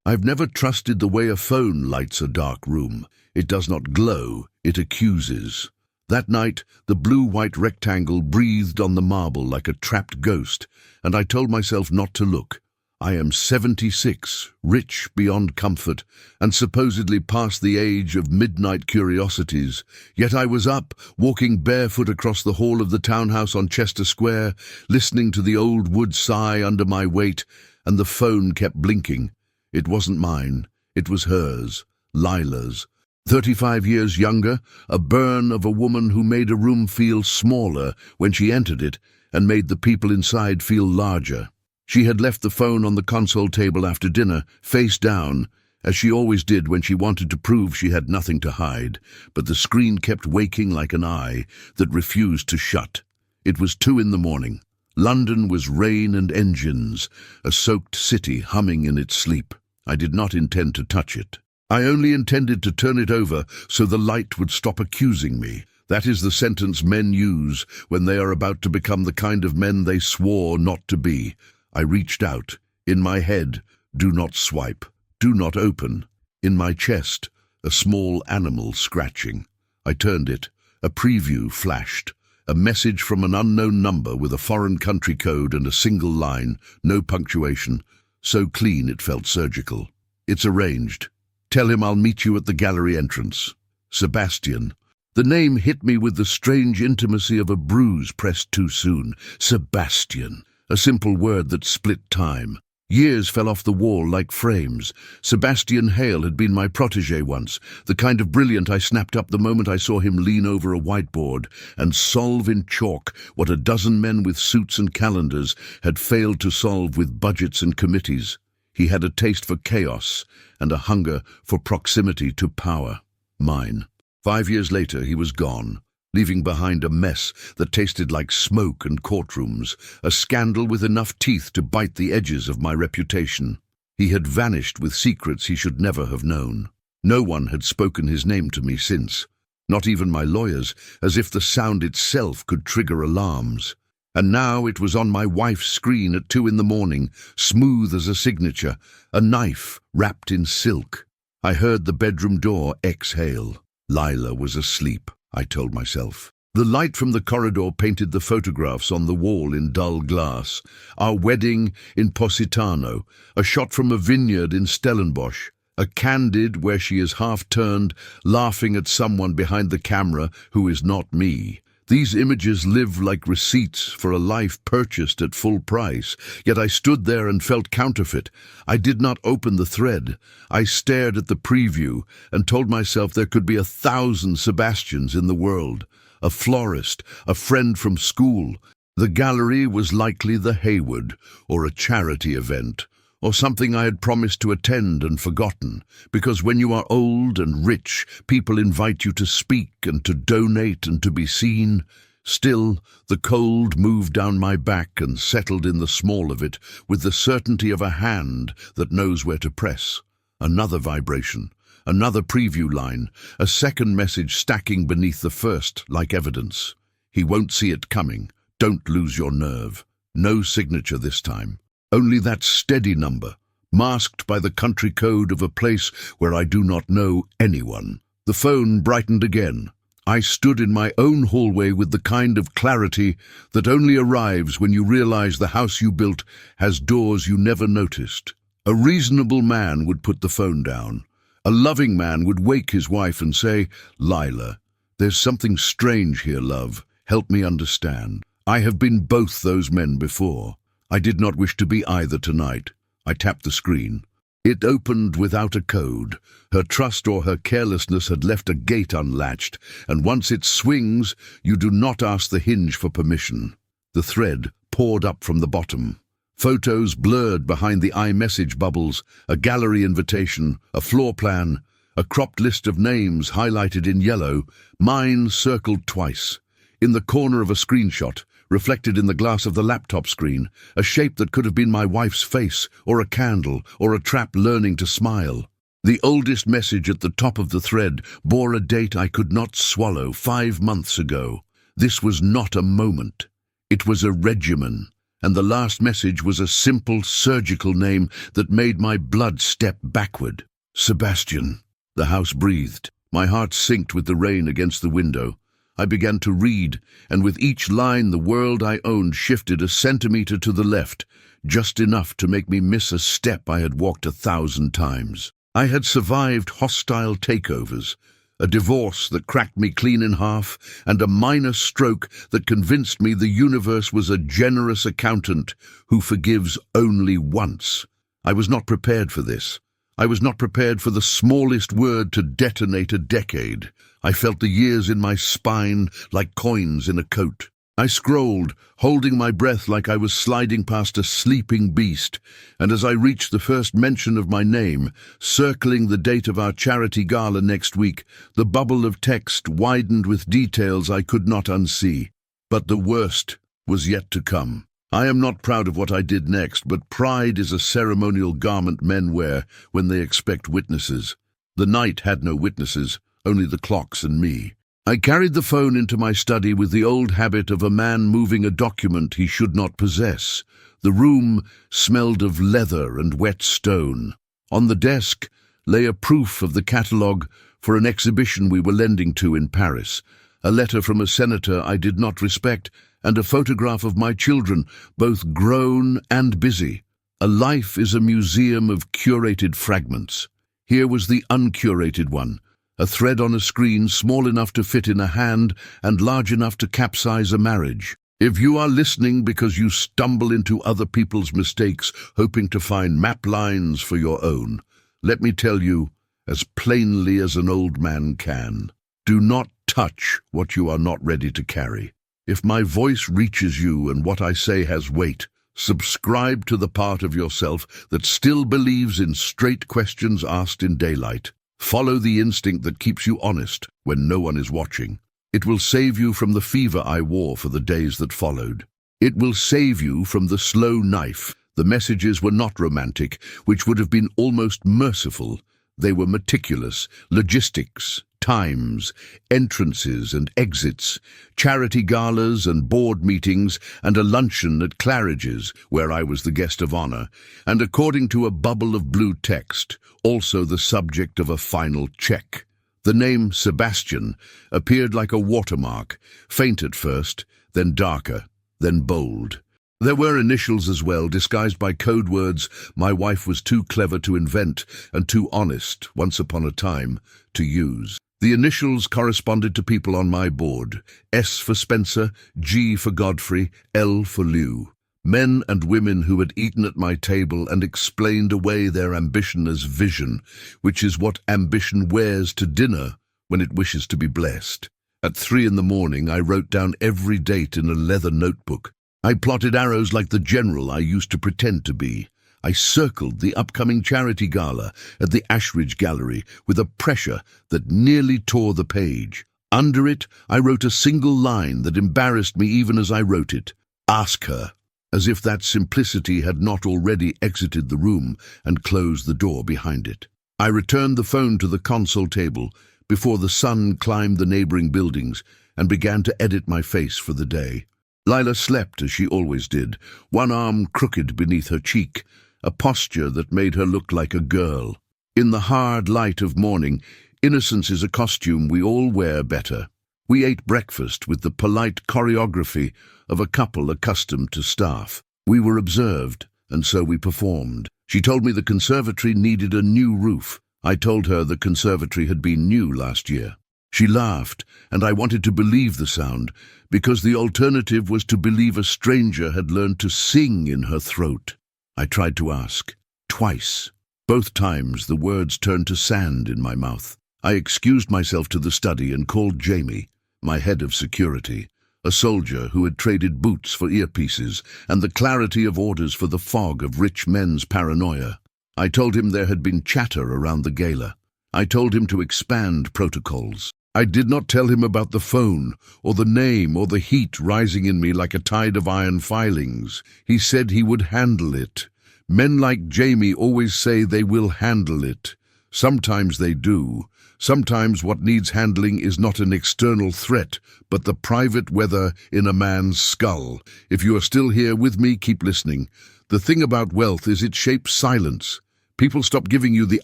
I've never trusted the way a phone lights a dark room. It does not glow, it accuses. That night, the blue-white rectangle breathed on the marble like a trapped ghost, and I told myself not to look. I am 76, rich beyond comfort, and supposedly past the age of midnight curiosities. Yet I was up, walking barefoot across the hall of the townhouse on Chester Square, listening to the old wood sigh under my weight, and the phone kept blinking. It wasn't mine, it was hers, Lila's. 35 years younger, a burn of a woman who made a room feel smaller when she entered it, and made the people inside feel larger. She had left the phone on the console table after dinner, face down, as she always did when she wanted to prove she had nothing to hide, but the screen kept waking like an eye that refused to shut. It was 2 a.m. London was rain and engines, a soaked city humming in its sleep. I did not intend to touch it. I only intended to turn it over so the light would stop accusing me. That is the sentence men use when they are about to become the kind of men they swore not to be. I reached out. In my head, do not swipe, do not open. In my chest, a small animal scratching. I turned it. A preview flashed. A message from an unknown number with a foreign country code and a single line, no punctuation. So clean it felt surgical. It's arranged. Tell him I'll meet you at the gallery entrance. Sebastian. The name hit me with the strange intimacy of a bruise pressed too soon. Sebastian. A simple word that split time. Years fell off the wall like frames. Sebastian Hale had been my protégé once, the kind of brilliant I snapped up the moment I saw him lean over a whiteboard and solve in chalk what a dozen men with suits and calendars had failed to solve with budgets and committees. He had a taste for chaos and a hunger for proximity to power. Mine. 5 years later, he was gone, leaving behind a mess that tasted like smoke and courtrooms, a scandal with enough teeth to bite the edges of my reputation. He had vanished with secrets he should never have known. No one had spoken his name to me since, not even my lawyers, as if the sound itself could trigger alarms. And now it was on my wife's screen at 2 a.m, smooth as a signature, a knife wrapped in silk. I heard the bedroom door exhale. Lila was asleep, I told myself. The light from the corridor painted the photographs on the wall in dull glass. Our wedding in Positano, a shot from a vineyard in Stellenbosch, a candid where she is half-turned, laughing at someone behind the camera who is not me. These images live like receipts for a life purchased at full price, yet I stood there and felt counterfeit. I did not open the thread. I stared at the preview and told myself there could be 1,000 Sebastians in the world. A florist, a friend from school. The gallery was likely the Hayward, or a charity event, or something I had promised to attend and forgotten, because when you are old and rich, people invite you to speak and to donate and to be seen. Still, the cold moved down my back and settled in the small of it with the certainty of a hand that knows where to press. Another vibration, another preview line, a second message stacking beneath the first like evidence. He won't see it coming. Don't lose your nerve. No signature this time. Only that steady number, masked by the country code of a place where I do not know anyone. The phone brightened again. I stood in my own hallway with the kind of clarity that only arrives when you realize the house you built has doors you never noticed. A reasonable man would put the phone down. A loving man would wake his wife and say, "Lila, there's something strange here, love. Help me understand." I have been both those men before. I did not wish to be either tonight. I tapped the screen. It opened without a code. Her trust or her carelessness had left a gate unlatched, and once it swings, you do not ask the hinge for permission. The thread poured up from the bottom. Photos blurred behind the iMessage bubbles, a gallery invitation, a floor plan, a cropped list of names highlighted in yellow, mine circled twice. In the corner of a screenshot, reflected in the glass of the laptop screen, a shape that could have been my wife's face, or a candle, or a trap learning to smile. The oldest message at the top of the thread bore a date I could not swallow, 5 months ago. This was not a moment. It was a regimen. and the last message was a simple surgical name that made my blood step backward. Sebastian. The house breathed. My heart sinked with the rain against the window. I began to read, and with each line the world I owned shifted a centimeter to the left, just enough to make me miss a step I had walked 1,000 times. I had survived hostile takeovers, a divorce that cracked me clean in half, and a minor stroke that convinced me the universe was a generous accountant who forgives only once. I was not prepared for this. I was not prepared for the smallest word to detonate a decade. I felt the years in my spine like coins in a coat. I scrolled, holding my breath like I was sliding past a sleeping beast, and as I reached the first mention of my name, circling the date of our charity gala next week, the bubble of text widened with details I could not unsee. But the worst was yet to come. I am not proud of what I did next, but pride is a ceremonial garment men wear when they expect witnesses. The night had no witnesses, only the clocks and me. I carried the phone into my study with the old habit of a man moving a document he should not possess. The room smelled of leather and wet stone. On the desk lay a proof of the catalogue for an exhibition we were lending to in Paris, a letter from a senator I did not respect, and a photograph of my children, both grown and busy. A life is a museum of curated fragments. Here was the uncurated one, a thread on a screen small enough to fit in a hand and large enough to capsize a marriage. If you are listening because you stumble into other people's mistakes hoping to find map lines for your own, let me tell you, as plainly as an old man can, do not touch what you are not ready to carry. If my voice reaches you and what I say has weight, subscribe to the part of yourself that still believes in straight questions asked in daylight. Follow the instinct that keeps you honest when no one is watching. It will save you from the fever I wore for the days that followed. It will save you from the slow knife. The messages were not romantic, which would have been almost merciful. They were meticulous, logistics, times, entrances and exits, charity galas and board meetings, and a luncheon at Claridge's, where I was the guest of honor, and according to a bubble of blue text, also the subject of a final check. The name Sebastian appeared like a watermark, faint at first, then darker, then bold. There were initials as well, disguised by code words my wife was too clever to invent and too honest, once upon a time, to use. The initials corresponded to people on my board: S for Spencer, G for Godfrey, L for Lew. Men and women who had eaten at my table and explained away their ambition as vision, which is what ambition wears to dinner when it wishes to be blessed. At 3 a.m, I wrote down every date in a leather notebook. I plotted arrows like the general I used to pretend to be. I circled the upcoming charity gala at the Ashridge Gallery with a pressure that nearly tore the page. Under it, I wrote a single line that embarrassed me even as I wrote it. Ask her. As if that simplicity had not already exited the room and closed the door behind it. I returned the phone to the console table before the sun climbed the neighboring buildings and began to edit my face for the day. Lila slept as she always did, one arm crooked beneath her cheek, a posture that made her look like a girl. In the hard light of morning, innocence is a costume we all wear better. We ate breakfast with the polite choreography of a couple accustomed to staff. We were observed, and so we performed. She told me the conservatory needed a new roof. I told her the conservatory had been new last year. She laughed, and I wanted to believe the sound, because the alternative was to believe a stranger had learned to sing in her throat. I tried to ask. Twice. Both times the words turned to sand in my mouth. I excused myself to the study and called Jamie, my head of security, a soldier who had traded boots for earpieces and the clarity of orders for the fog of rich men's paranoia. I told him there had been chatter around the gala. I told him to expand protocols. I did not tell him about the phone, or the name, or the heat rising in me like a tide of iron filings. He said he would handle it. Men like Jamie always say they will handle it. Sometimes they do. Sometimes what needs handling is not an external threat, but the private weather in a man's skull. If you are still here with me, keep listening. The thing about wealth is it shapes silence. People stop giving you the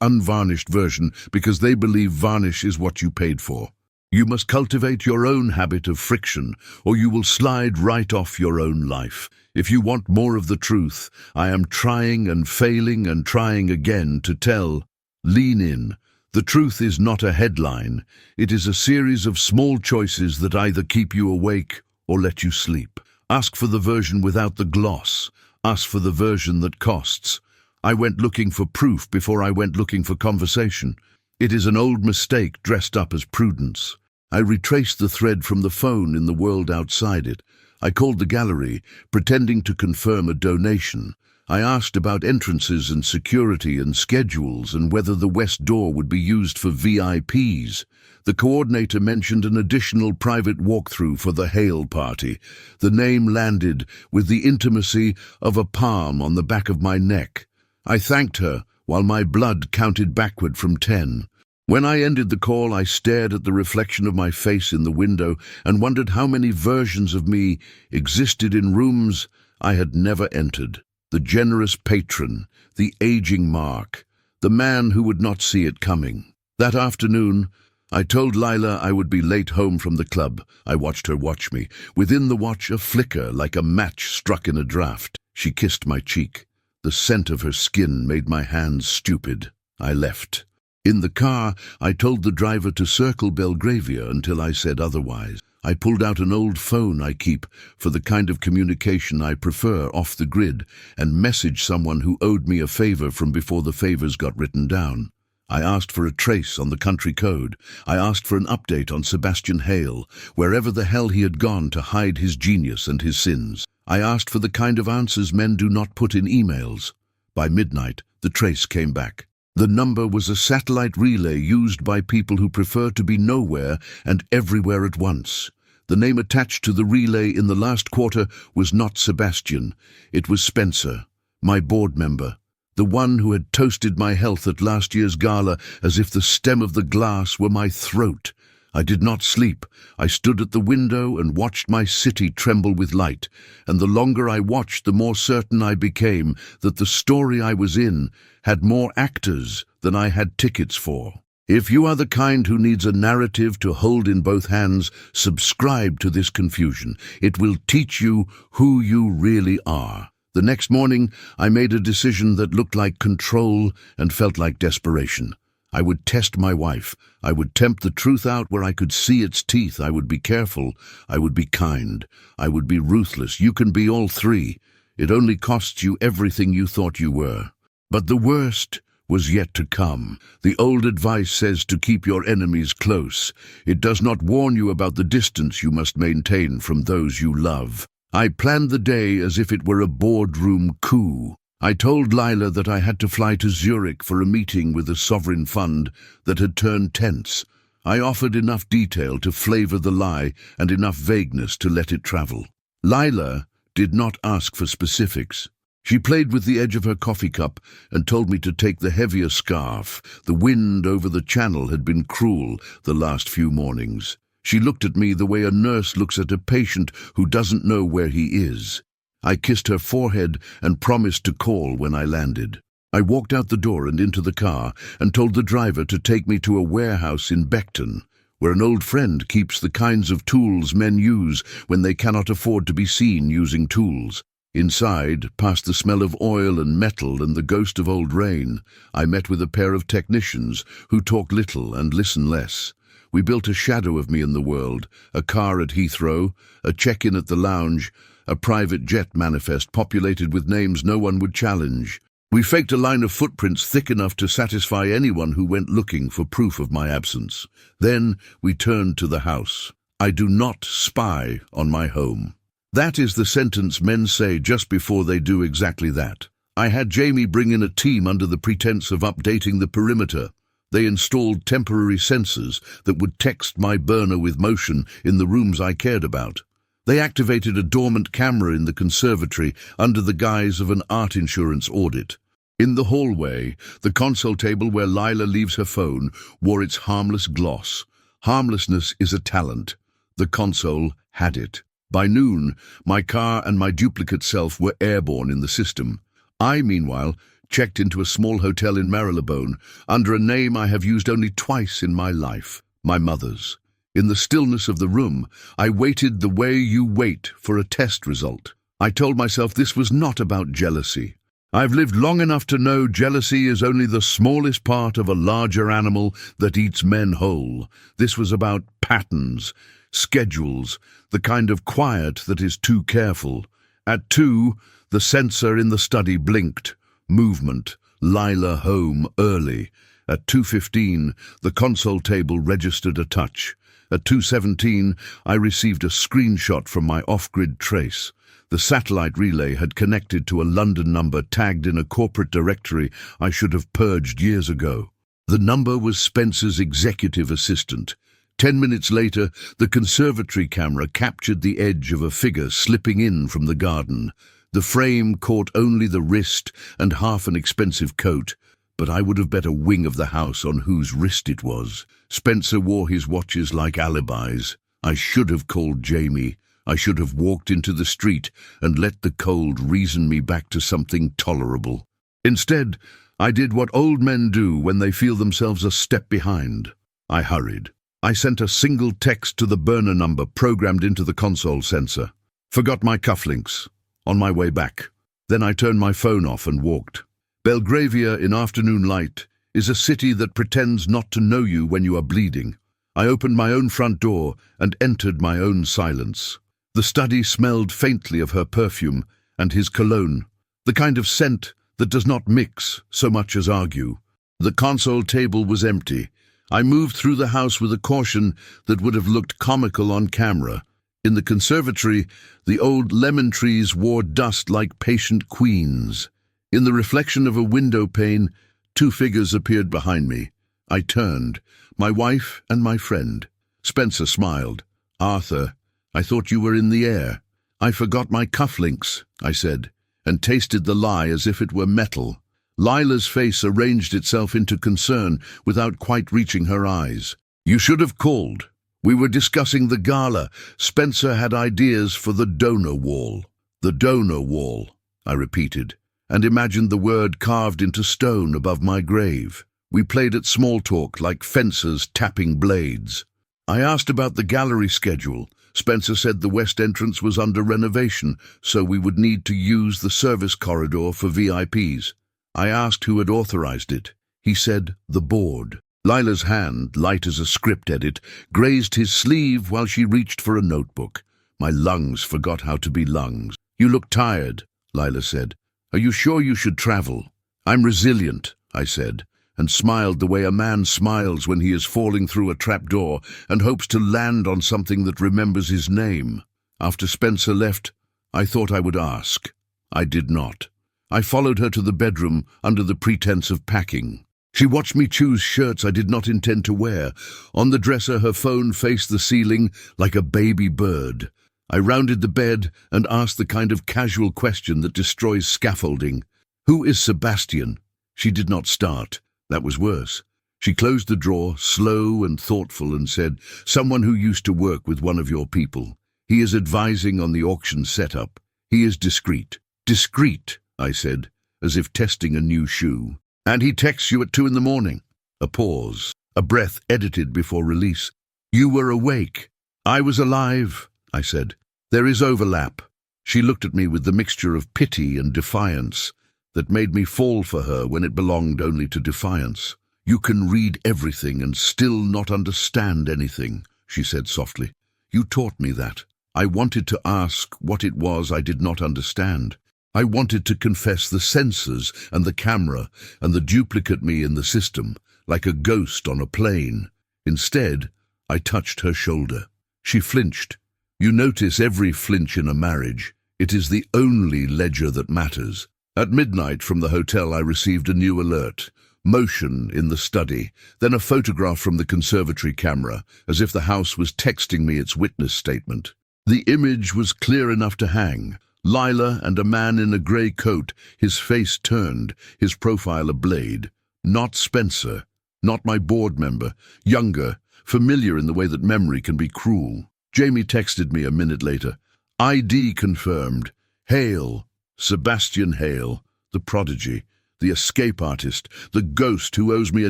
unvarnished version because they believe varnish is what you paid for. You must cultivate your own habit of friction, or you will slide right off your own life. If you want more of the truth, I am trying and failing and trying again to tell. Lean in. The truth is not a headline. It is a series of small choices that either keep you awake or let you sleep. Ask for the version without the gloss. Ask for the version that costs. I went looking for proof before I went looking for conversation. It is an old mistake dressed up as prudence. I retraced the thread from the phone in the world outside it. I called the gallery, pretending to confirm a donation. I asked about entrances and security and schedules and whether the west door would be used for VIPs. The coordinator mentioned an additional private walkthrough for the Hale party. The name landed with the intimacy of a palm on the back of my neck. I thanked her while my blood counted backward from 10. When I ended the call, I stared at the reflection of my face in the window and wondered how many versions of me existed in rooms I had never entered. The generous patron, the aging Mark, the man who would not see it coming. That afternoon, I told Lila I would be late home from the club. I watched her watch me. Within the watch, a flicker like a match struck in a draught. She kissed my cheek. The scent of her skin made my hands stupid. I left. In the car, I told the driver to circle Belgravia until I said otherwise. I pulled out an old phone I keep for the kind of communication I prefer off the grid and messaged someone who owed me a favor from before the favors got written down. I asked for a trace on the country code. I asked for an update on Sebastian Hale, wherever the hell he had gone to hide his genius and his sins. I asked for the kind of answers men do not put in emails. By midnight, the trace came back. The number was a satellite relay used by people who prefer to be nowhere and everywhere at once. The name attached to the relay in the last quarter was not Sebastian. It was Spencer, my board member, the one who had toasted my health at last year's gala as if the stem of the glass were my throat. I did not sleep. I stood at the window and watched my city tremble with light, and the longer I watched, the more certain I became that the story I was in had more actors than I had tickets for. If you are the kind who needs a narrative to hold in both hands, subscribe to this confusion. It will teach you who you really are. The next morning, I made a decision that looked like control and felt like desperation. I would test my wife. I would tempt the truth out where I could see its teeth. I would be careful. I would be kind. I would be ruthless. You can be all three. It only costs you everything you thought you were. But the worst was yet to come. The old advice says to keep your enemies close. It does not warn you about the distance you must maintain from those you love. I planned the day as if it were a boardroom coup. I told Lila that I had to fly to Zurich for a meeting with a sovereign fund that had turned tense. I offered enough detail to flavor the lie and enough vagueness to let it travel. Lila did not ask for specifics. She played with the edge of her coffee cup and told me to take the heavier scarf. The wind over the channel had been cruel the last few mornings. She looked at me the way a nurse looks at a patient who doesn't know where he is. I kissed her forehead and promised to call when I landed. I walked out the door and into the car and told the driver to take me to a warehouse in Beckton, where an old friend keeps the kinds of tools men use when they cannot afford to be seen using tools. Inside, past the smell of oil and metal and the ghost of old rain, I met with a pair of technicians who talk little and listen less. We built a shadow of me in the world, a car at Heathrow, a check-in at the lounge, a private jet manifest populated with names no one would challenge. We faked a line of footprints thick enough to satisfy anyone who went looking for proof of my absence. Then we turned to the house. I do not spy on my home. That is the sentence men say just before they do exactly that. I had Jamie bring in a team under the pretense of updating the perimeter. They installed temporary sensors that would text my burner with motion in the rooms I cared about. They activated a dormant camera in the conservatory under the guise of an art insurance audit. In the hallway, the console table where Lila leaves her phone wore its harmless gloss. Harmlessness is a talent. The console had it. By noon, my car and my duplicate self were airborne in the system. I, meanwhile, checked into a small hotel in Marylebone under a name I have used only twice in my life, my mother's. In the stillness of the room, I waited the way you wait for a test result. I told myself this was not about jealousy. I've lived long enough to know jealousy is only the smallest part of a larger animal that eats men whole. This was about patterns, schedules, the kind of quiet that is too careful. At 2, the sensor in the study blinked. Movement. Lila home early. At 2:15, the console table registered a touch. At 2:17, I received a screenshot from my off-grid trace. The satellite relay had connected to a London number tagged in a corporate directory I should have purged years ago. The number was Spencer's executive assistant. 10 minutes later, the conservatory camera captured the edge of a figure slipping in from the garden. The frame caught only the wrist and half an expensive coat, but I would have bet a wing of the house on whose wrist it was. Spencer wore his watches like alibis. I should have called Jamie. I should have walked into the street and let the cold reason me back to something tolerable. Instead, I did what old men do when they feel themselves a step behind. I hurried. I sent a single text to the burner number programmed into the console sensor. Forgot my cufflinks. On my way back. Then I turned my phone off and walked. Belgravia in afternoon light is a city that pretends not to know you when you are bleeding. I opened my own front door and entered my own silence. The study smelled faintly of her perfume and his cologne, the kind of scent that does not mix so much as argue. The console table was empty. I moved through the house with a caution that would have looked comical on camera. In the conservatory, the old lemon trees wore dust like patient queens. In the reflection of a window pane, 2 figures appeared behind me. I turned, my wife and my friend. Spencer smiled. "Arthur, I thought you were in the air." "I forgot my cufflinks," I said, and tasted the lie as if it were metal. Lila's face arranged itself into concern without quite reaching her eyes. "You should have called. We were discussing the gala. Spencer had ideas for the donor wall." "The donor wall," I repeated, and imagined the word carved into stone above my grave. We played at small talk like fencers tapping blades. I asked about the gallery schedule. Spencer said the west entrance was under renovation, so we would need to use the service corridor for VIPs. I asked who had authorized it. He said the board. Lila's hand, light as a script edit, grazed his sleeve while she reached for a notebook. My lungs forgot how to be lungs. "You look tired," Lila said. "Are you sure you should travel?" "I'm resilient," I said, and smiled the way a man smiles when he is falling through a trapdoor and hopes to land on something that remembers his name. After Spencer left, I thought I would ask. I did not. I followed her to the bedroom under the pretense of packing. She watched me choose shirts I did not intend to wear. On the dresser, her phone faced the ceiling like a baby bird. I rounded the bed and asked the kind of casual question that destroys scaffolding. "Who is Sebastian?" She did not start. That was worse. She closed the drawer, slow and thoughtful, and said, "Someone who used to work with one of your people. He is advising on the auction setup. He is discreet." "Discreet," I said, as if testing a new shoe. "And he texts you at 2 in the morning. A pause, a breath edited before release. "You were awake." "I was alive," I said. "There is overlap." She looked at me with the mixture of pity and defiance that made me fall for her when it belonged only to defiance. "You can read everything and still not understand anything," she said softly. "You taught me that." I wanted to ask what it was I did not understand. I wanted to confess the sensors and the camera and the duplicate me in the system, like a ghost on a plane. Instead, I touched her shoulder. She flinched. You notice every flinch in a marriage. It is the only ledger that matters. At midnight from the hotel I received a new alert. Motion in the study, then a photograph from the conservatory camera, as if the house was texting me its witness statement. The image was clear enough to hang. Lila and a man in a grey coat, his face turned, his profile a blade. Not Spencer, not my board member, younger, familiar in the way that memory can be cruel. Jamie texted me a minute later. ID confirmed. Hale, Sebastian Hale, the prodigy, the escape artist, the ghost who owes me a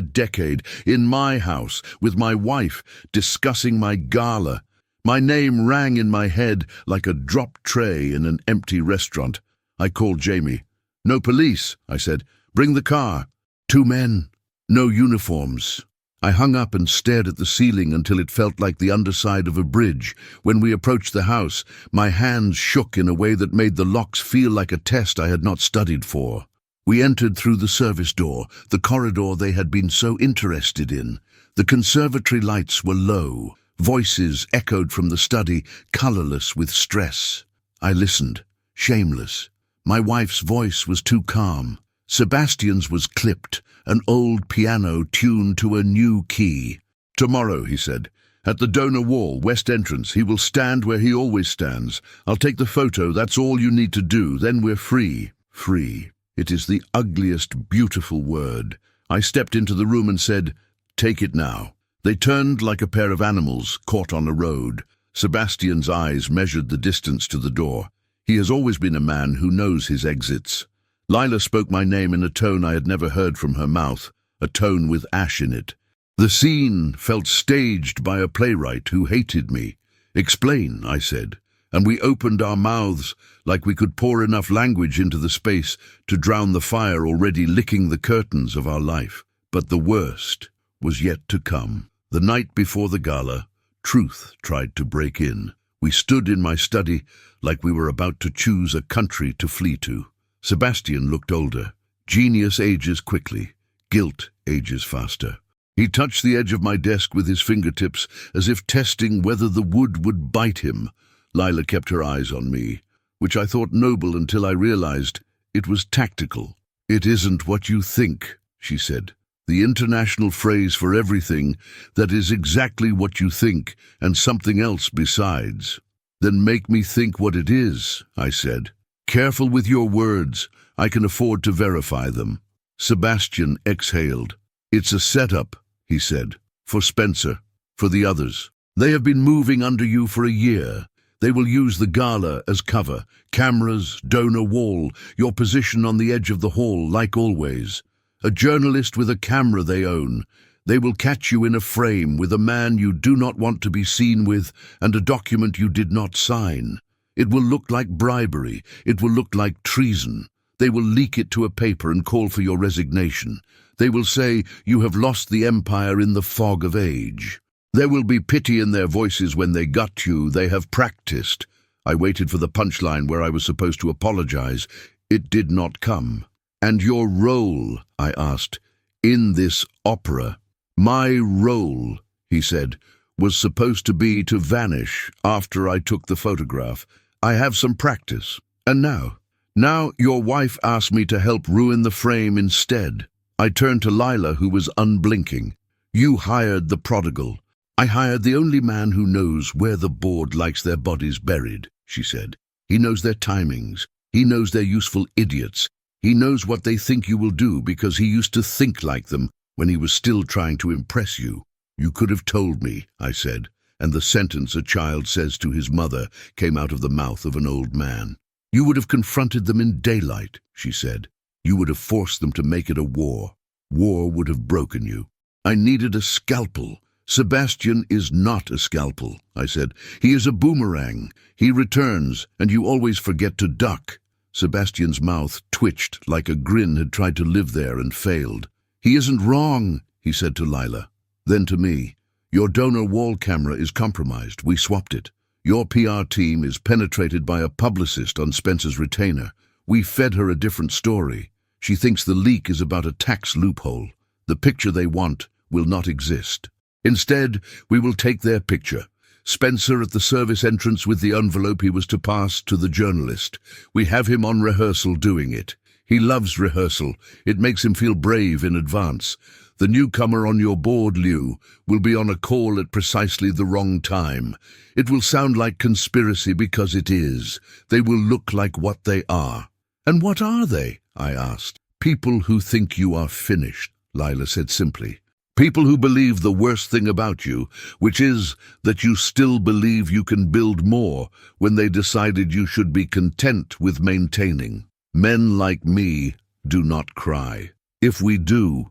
decade, in my house, with my wife, discussing my gala. My name rang in my head like a dropped tray in an empty restaurant. I called Jamie. "No police," I said. "Bring the car." 2 men. No uniforms. I hung up and stared at the ceiling until it felt like the underside of a bridge. When we approached the house, my hands shook in a way that made the locks feel like a test I had not studied for. We entered through the service door, the corridor they had been so interested in. The conservatory lights were low. Voices echoed from the study, colorless with stress. I listened, shameless. My wife's voice was too calm. Sebastian's was clipped, an old piano tuned to a new key. "Tomorrow," he said, "at the donor wall, west entrance, he will stand where he always stands. I'll take the photo, that's all you need to do, then we're free." Free. It is the ugliest, beautiful word. I stepped into the room and said, "Take it now." They turned like a pair of animals caught on a road. Sebastian's eyes measured the distance to the door. He has always been a man who knows his exits. Lila spoke my name in a tone I had never heard from her mouth, a tone with ash in it. The scene felt staged by a playwright who hated me. "Explain," I said, and we opened our mouths like we could pour enough language into the space to drown the fire already licking the curtains of our life. But the worst was yet to come. The night before the gala, truth tried to break in. We stood in my study like we were about to choose a country to flee to. Sebastian looked older. Genius ages quickly. Guilt ages faster. He touched the edge of my desk with his fingertips, as if testing whether the wood would bite him. Lila kept her eyes on me, which I thought noble until I realized it was tactical. "It isn't what you think," she said. "The international phrase for everything that is exactly what you think and something else besides." "Then make me think what it is," I said. "Careful with your words. I can afford to verify them." Sebastian exhaled. "It's a setup," he said, "for Spencer, for the others. They have been moving under you for a year. They will use the gala as cover. Cameras, donor wall, your position on the edge of the hall, like always. A journalist with a camera they own. They will catch you in a frame with a man you do not want to be seen with and a document you did not sign. It will look like bribery. It will look like treason. They will leak it to a paper and call for your resignation. They will say you have lost the empire in the fog of age. There will be pity in their voices when they gut you. They have practiced. I waited for the punchline where I was supposed to apologize. It did not come. "And your role," I asked, "in this opera?" "My role," he said, "was supposed to be to vanish after I took the photograph. I have some practice. And now your wife asked me to help ruin the frame instead." I turned to Lila, who was unblinking. "You hired the prodigal." "I hired the only man who knows where the board likes their bodies buried," she said. "He knows their timings. He knows they're useful idiots. He knows what they think you will do because he used to think like them when he was still trying to impress you." "You could have told me," I said, and the sentence a child says to his mother came out of the mouth of an old man. "You would have confronted them in daylight," she said. "You would have forced them to make it a war. War would have broken you." "I needed a scalpel." "Sebastian is not a scalpel," I said. "He is a boomerang. He returns, and you always forget to duck." Sebastian's mouth twitched like a grin had tried to live there and failed. "He isn't wrong," he said to Lila. Then to me, "Your donor wall camera is compromised. We swapped it. Your PR team is penetrated by a publicist on Spencer's retainer. We fed her a different story. She thinks the leak is about a tax loophole. The picture they want will not exist. Instead, we will take their picture. Spencer at the service entrance with the envelope he was to pass to the journalist. We have him on rehearsal doing it. He loves rehearsal. It makes him feel brave in advance. The newcomer on your board, Liu, will be on a call at precisely the wrong time. It will sound like conspiracy because it is. They will look like what they are." "And what are they?" I asked. "People who think you are finished," Lila said simply. "People who believe the worst thing about you, which is that you still believe you can build more when they decided you should be content with maintaining. Men like me do not cry. If we do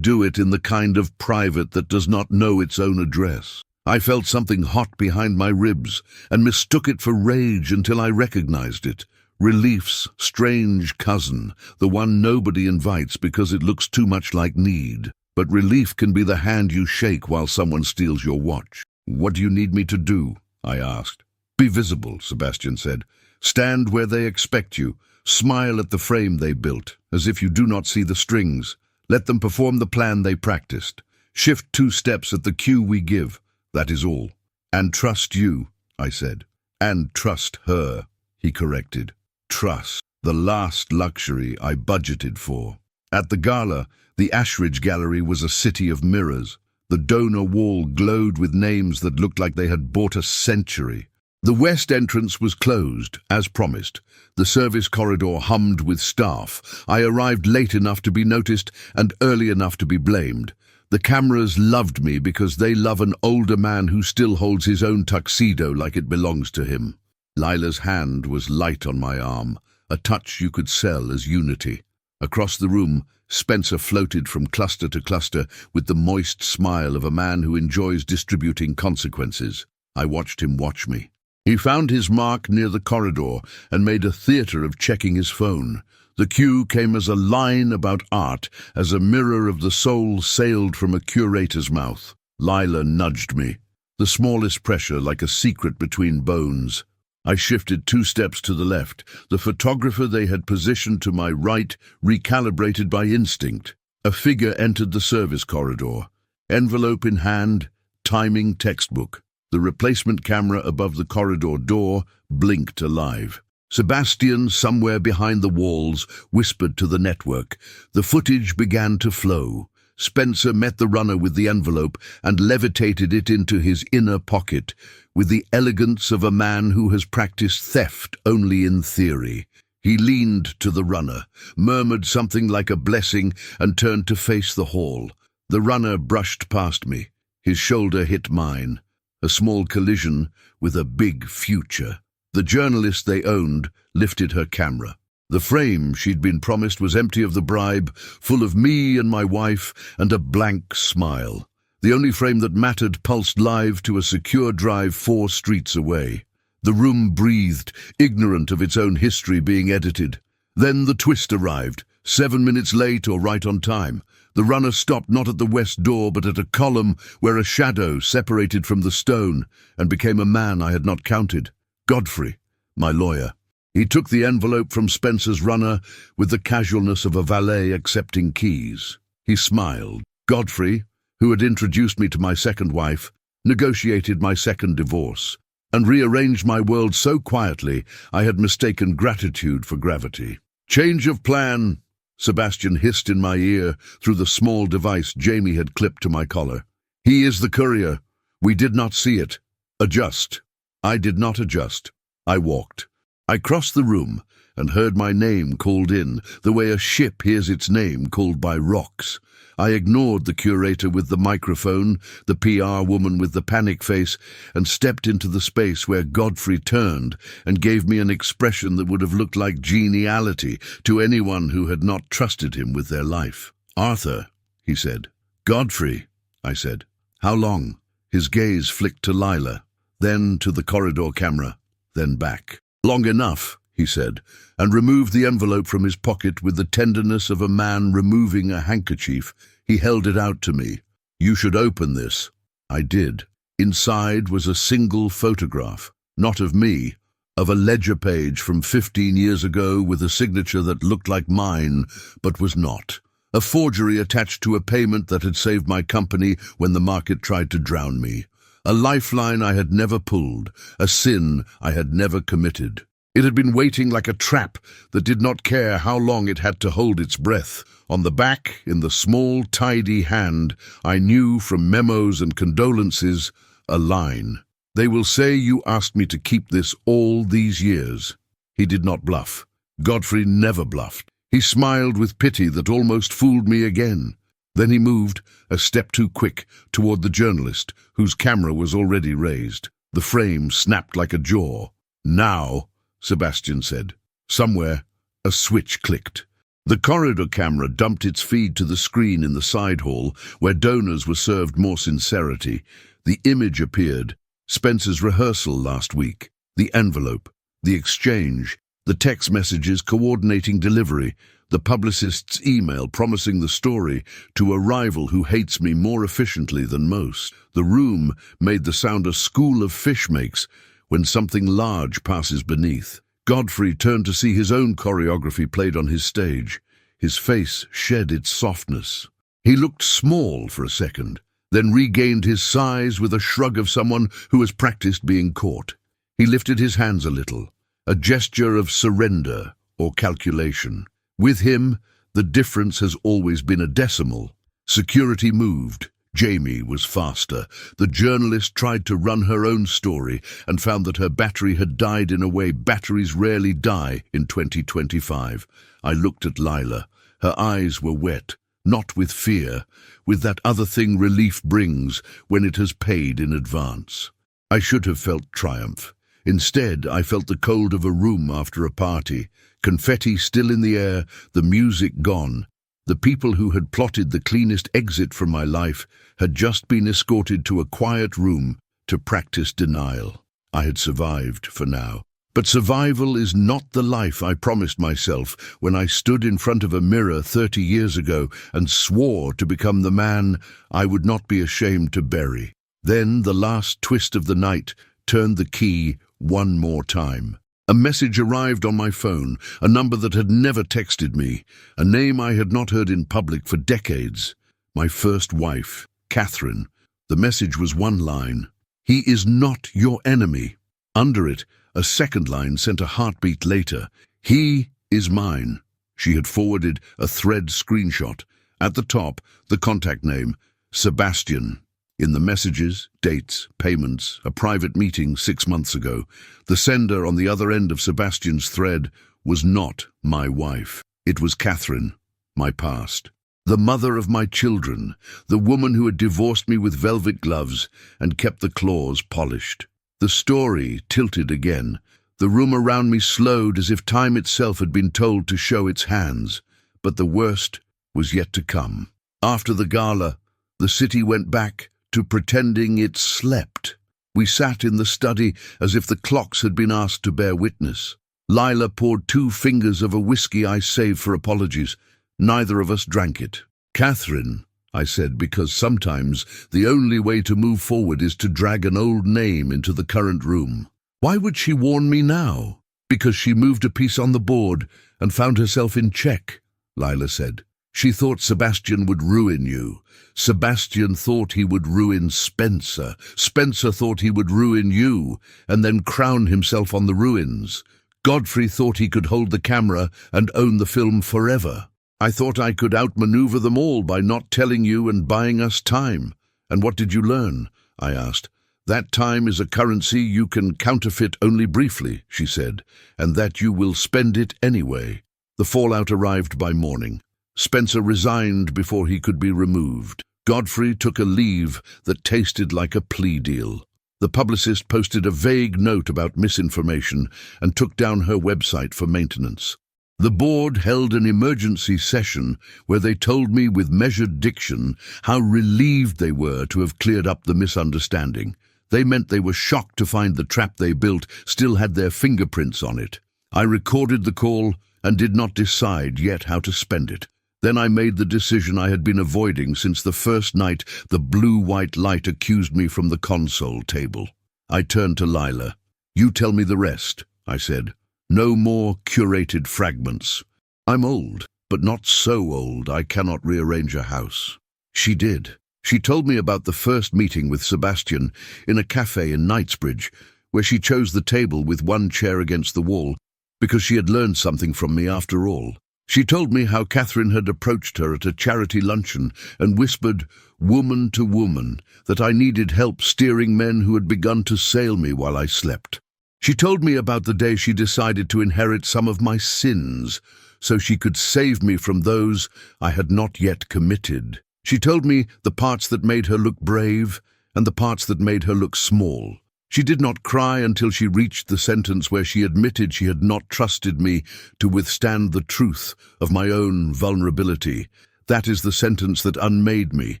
it in the kind of private that does not know its own address." I felt something hot behind my ribs and mistook it for rage until I recognized it. Relief's strange cousin, the one nobody invites because it looks too much like need. But relief can be the hand you shake while someone steals your watch. "What do you need me to do?" I asked. "Be visible," Sebastian said. "Stand where they expect you. Smile at the frame they built, as if you do not see the strings. Let them perform the plan they practiced. Shift 2 steps at the cue we give. That is all. And trust you," I said. "And trust her," he corrected. Trust, the last luxury I budgeted for. At the gala, the Ashridge Gallery was a city of mirrors. The donor wall glowed with names that looked like they had bought a century. The west entrance was closed, as promised. The service corridor hummed with staff. I arrived late enough to be noticed and early enough to be blamed. The cameras loved me because they love an older man who still holds his own tuxedo like it belongs to him. Lila's hand was light on my arm, a touch you could sell as unity. Across the room, Spencer floated from cluster to cluster with the moist smile of a man who enjoys distributing consequences. I watched him watch me. He found his mark near the corridor and made a theater of checking his phone. The cue came as a line about art, as a mirror of the soul sailed from a curator's mouth. Lila nudged me, the smallest pressure like a secret between bones. I shifted 2 steps to the left, the photographer they had positioned to my right recalibrated by instinct. A figure entered the service corridor, envelope in hand, timing textbook. The replacement camera above the corridor door blinked alive. Sebastian, somewhere behind the walls, whispered to the network. The footage began to flow. Spencer met the runner with the envelope and levitated it into his inner pocket, with the elegance of a man who has practiced theft only in theory. He leaned to the runner, murmured something like a blessing, and turned to face the hall. The runner brushed past me. His shoulder hit mine. A small collision with a big future. The journalist they owned lifted her camera. The frame she'd been promised was empty of the bribe, full of me and my wife, and a blank smile. The only frame that mattered pulsed live to a secure drive 4 streets away. The room breathed, ignorant of its own history being edited. Then the twist arrived, 7 minutes late or right on time. The runner stopped not at the west door but at a column where a shadow separated from the stone and became a man I had not counted. Godfrey, my lawyer. He took the envelope from Spencer's runner with the casualness of a valet accepting keys. He smiled. Godfrey, who had introduced me to my second wife, negotiated my second divorce, and rearranged my world so quietly I had mistaken gratitude for gravity. "Change of plan," Sebastian hissed in my ear through the small device Jamie had clipped to my collar. "He is the courier. We did not see it. Adjust." I did not adjust. I walked. I crossed the room and heard my name called in, the way a ship hears its name called by rocks. I ignored the curator with the microphone, the PR woman with the panic face, and stepped into the space where Godfrey turned and gave me an expression that would have looked like geniality to anyone who had not trusted him with their life. "Arthur," he said. "Godfrey," I said. "How long?" His gaze flicked to Lila, then to the corridor camera, then back. "Long enough," he said, and removed the envelope from his pocket with the tenderness of a man removing a handkerchief. He held it out to me. "You should open this." I did. Inside was a single photograph, not of me, of a ledger page from 15 years ago with a signature that looked like mine, but was not. A forgery attached to a payment that had saved my company when the market tried to drown me. A lifeline I had never pulled, a sin I had never committed. It had been waiting like a trap that did not care how long it had to hold its breath. On the back, in the small, tidy hand, I knew from memos and condolences, a line. "They will say you asked me to keep this all these years." He did not bluff. Godfrey never bluffed. He smiled with pity that almost fooled me again. Then he moved, a step too quick, toward the journalist, whose camera was already raised. The frame snapped like a jaw. "Now," Sebastian said. Somewhere, a switch clicked. The corridor camera dumped its feed to the screen in the side hall, where donors were served more sincerity. The image appeared. Spencer's rehearsal last week. The envelope. The exchange. The text messages coordinating delivery. The publicist's email promising the story to a rival who hates me more efficiently than most. The room made the sound a school of fish makes when something large passes beneath. Godfrey turned to see his own choreography played on his stage. His face shed its softness. He looked small for a second, then regained his size with a shrug of someone who has practiced being caught. He lifted his hands a little, a gesture of surrender or calculation. With him, the difference has always been a decimal. Security moved. Jamie was faster. The journalist tried to run her own story and found that her battery had died in a way batteries rarely die in 2025. I looked at Lila. Her eyes were wet, not with fear, with that other thing relief brings when it has paid in advance. I should have felt triumph. Instead, I felt the cold of a room after a party, confetti still in the air, the music gone. The people who had plotted the cleanest exit from my life had just been escorted to a quiet room to practice denial. I had survived for now. But survival is not the life I promised myself when I stood in front of a mirror 30 years ago and swore to become the man I would not be ashamed to bury. Then the last twist of the night turned the key one more time. A message arrived on my phone, a number that had never texted me, a name I had not heard in public for decades. My first wife, Catherine. The message was one line. "He is not your enemy." Under it, a second line sent a heartbeat later. "He is mine." She had forwarded a thread screenshot. At the top, the contact name, Sebastian. In the messages, dates, payments, a private meeting 6 months ago. The sender on the other end of Sebastian's thread was not my wife. It was Catherine, my past. The mother of my children, the woman who had divorced me with velvet gloves and kept the claws polished. The story tilted again. The room around me slowed as if time itself had been told to show its hands. But the worst was yet to come. After the gala, the city went back to pretending it slept. We sat in the study as if the clocks had been asked to bear witness. Lila poured 2 fingers of a whiskey I saved for apologies. Neither of us drank it. "Catherine," I said, because sometimes the only way to move forward is to drag an old name into the current room. "Why would she warn me now?" "Because she moved a piece on the board and found herself in check," Lila said. "She thought Sebastian would ruin you. Sebastian thought he would ruin Spencer. Spencer thought he would ruin you, and then crown himself on the ruins. Godfrey thought he could hold the camera and own the film forever. I thought I could outmaneuver them all by not telling you and buying us time. And what did you learn?" I asked. "That time is a currency you can counterfeit only briefly," she said, "and that you will spend it anyway." The fallout arrived by morning. Spencer resigned before he could be removed. Godfrey took a leave that tasted like a plea deal. The publicist posted a vague note about misinformation and took down her website for maintenance. The board held an emergency session where they told me with measured diction how relieved they were to have cleared up the misunderstanding. They meant they were shocked to find the trap they built still had their fingerprints on it. I recorded the call and did not decide yet how to spend it. Then I made the decision I had been avoiding since the first night the blue-white light accused me from the console table. I turned to Lila. "You tell me the rest," I said. "No more curated fragments. I'm old, but not so old I cannot rearrange a house." She did. She told me about the first meeting with Sebastian in a cafe in Knightsbridge, where she chose the table with one chair against the wall because she had learned something from me after all. She told me how Catherine had approached her at a charity luncheon and whispered, woman to woman, that I needed help steering men who had begun to sail me while I slept. She told me about the day she decided to inherit some of my sins, so she could save me from those I had not yet committed. She told me the parts that made her look brave and the parts that made her look small. She did not cry until she reached the sentence where she admitted she had not trusted me to withstand the truth of my own vulnerability. That is the sentence that unmade me.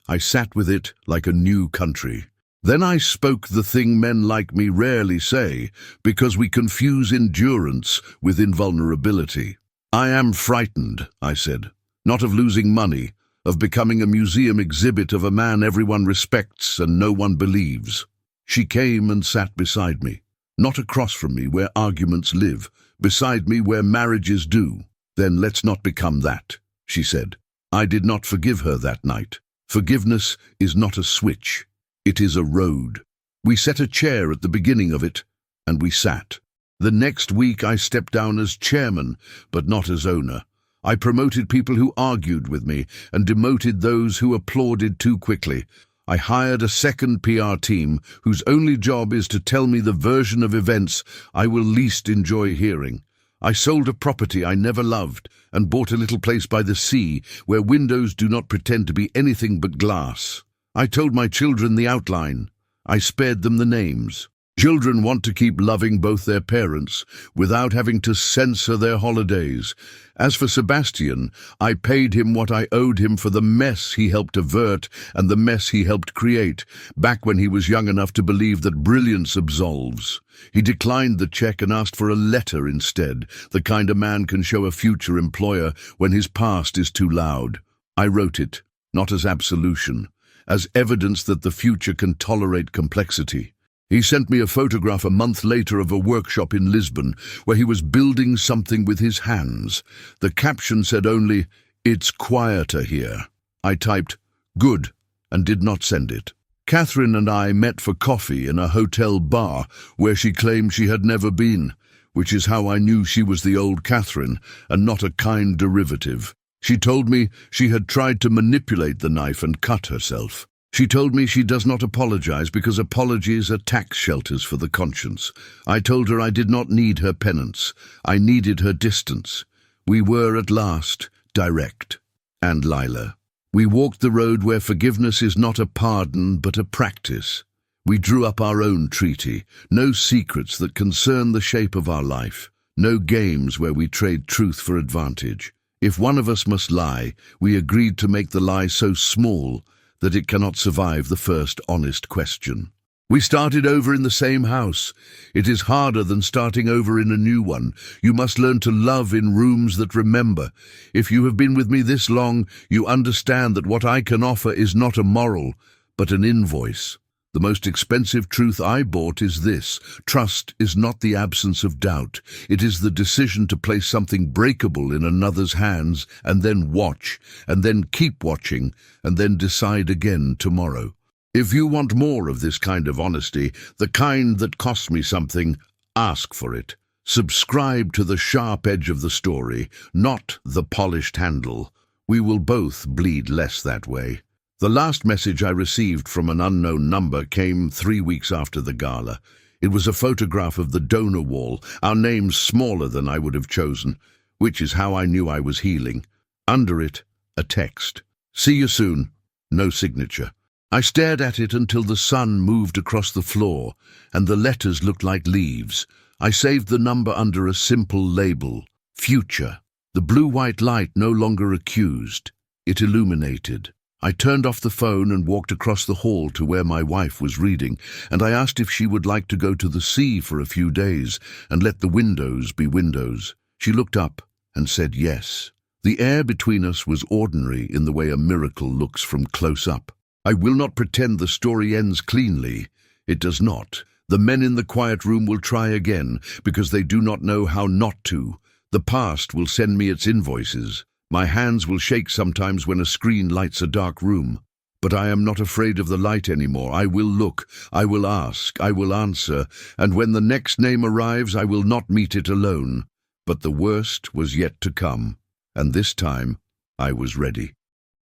I sat with it like a new country. Then I spoke the thing men like me rarely say, because we confuse endurance with invulnerability. I am frightened, I said, not of losing money, of becoming a museum exhibit of a man everyone respects and no one believes. She came and sat beside me, not across from me where arguments live, beside me where marriages do. Then let's not become that, she said. I did not forgive her that night. Forgiveness is not a switch. It is a road. We set a chair at the beginning of it, and we sat. The next week I stepped down as chairman, but not as owner. I promoted people who argued with me and demoted those who applauded too quickly. I hired a second PR team whose only job is to tell me the version of events I will least enjoy hearing. I sold a property I never loved and bought a little place by the sea where windows do not pretend to be anything but glass. I told my children the outline. I spared them the names. Children want to keep loving both their parents without having to censor their holidays. As for Sebastian, I paid him what I owed him for the mess he helped avert and the mess he helped create, back when he was young enough to believe that brilliance absolves. He declined the check and asked for a letter instead, the kind a man can show a future employer when his past is too loud. I wrote it, not as absolution, as evidence that the future can tolerate complexity. He sent me a photograph a month later of a workshop in Lisbon where he was building something with his hands. The caption said only, "It's quieter here." I typed, "Good," and did not send it. Catherine and I met for coffee in a hotel bar where she claimed she had never been, which is how I knew she was the old Catherine and not a kind derivative. She told me she had tried to manipulate the knife and cut herself. She told me she does not apologize because apologies are tax shelters for the conscience. I told her I did not need her penance. I needed her distance. We were at last direct. And Lila. We walked the road where forgiveness is not a pardon but a practice. We drew up our own treaty. No secrets that concern the shape of our life. No games where we trade truth for advantage. If one of us must lie, we agreed to make the lie so small that it cannot survive the first honest question. We started over in the same house. It is harder than starting over in a new one. You must learn to love in rooms that remember. If you have been with me this long, you understand that what I can offer is not a moral, but an invoice. The most expensive truth I bought is this: trust is not the absence of doubt. It is the decision to place something breakable in another's hands and then watch, and then keep watching, and then decide again tomorrow. If you want more of this kind of honesty, the kind that costs me something, ask for it. Subscribe to the sharp edge of the story, not the polished handle. We will both bleed less that way. The last message I received from an unknown number came 3 weeks after the gala. It was a photograph of the donor wall, our names smaller than I would have chosen, which is how I knew I was healing. Under it, a text. "See you soon." No signature. I stared at it until the sun moved across the floor, and the letters looked like leaves. I saved the number under a simple label, Future. The blue-white light no longer accused. It illuminated. I turned off the phone and walked across the hall to where my wife was reading, and I asked if she would like to go to the sea for a few days and let the windows be windows. She looked up and said yes. The air between us was ordinary in the way a miracle looks from close up. I will not pretend the story ends cleanly. It does not. The men in the quiet room will try again because they do not know how not to. The past will send me its invoices. My hands will shake sometimes when a screen lights a dark room. But I am not afraid of the light anymore. I will look, I will ask, I will answer, and when the next name arrives, I will not meet it alone. But the worst was yet to come, and this time I was ready.